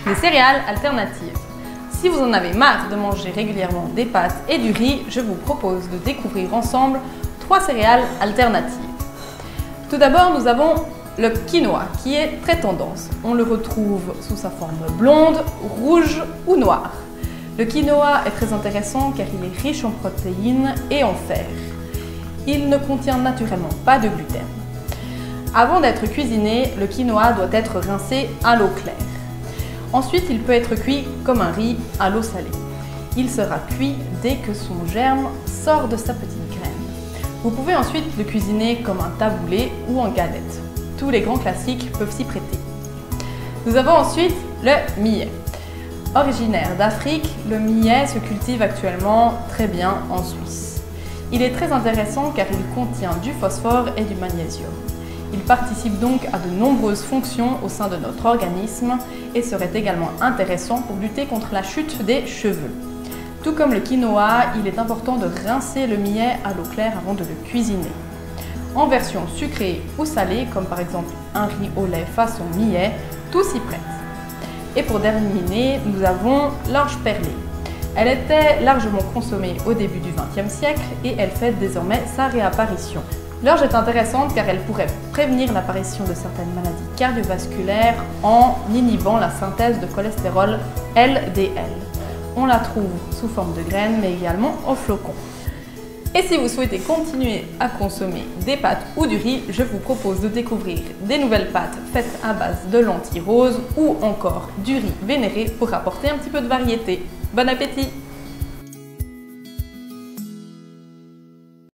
Les céréales alternatives. Si vous en avez marre de manger régulièrement des pâtes et du riz, je vous propose de découvrir ensemble 3 céréales alternatives. Tout d'abord, nous avons le quinoa qui est très tendance. On le retrouve sous sa forme blonde, rouge ou noire. Le quinoa est très intéressant car il est riche en protéines et en fer. Il ne contient naturellement pas de gluten. Avant d'être cuisiné, le quinoa doit être rincé à l'eau claire. Ensuite, il peut être cuit comme un riz à l'eau salée. Il sera cuit dès que son germe sort de sa petite graine. Vous pouvez ensuite le cuisiner comme un taboulé ou en galette. Tous les grands classiques peuvent s'y prêter. Nous avons ensuite le millet. Originaire d'Afrique, le millet se cultive actuellement très bien en Suisse. Il est très intéressant car il contient du phosphore et du magnésium. Il participe donc à de nombreuses fonctions au sein de notre organisme et serait également intéressant pour lutter contre la chute des cheveux. Tout comme le quinoa, il est important de rincer le millet à l'eau claire avant de le cuisiner. En version sucrée ou salée, comme par exemple un riz au lait façon millet, tout s'y prête. Et pour terminer, nous avons l'orge perlée. Elle était largement consommée au début du XXe siècle et elle fait désormais sa réapparition. L'orge est intéressante car elle pourrait prévenir l'apparition de certaines maladies cardiovasculaires en inhibant la synthèse de cholestérol LDL. On la trouve sous forme de graines mais également en flocons. Et si vous souhaitez continuer à consommer des pâtes ou du riz, je vous propose de découvrir des nouvelles pâtes faites à base de lentilles roses ou encore du riz vénéré pour apporter un petit peu de variété. Bon appétit!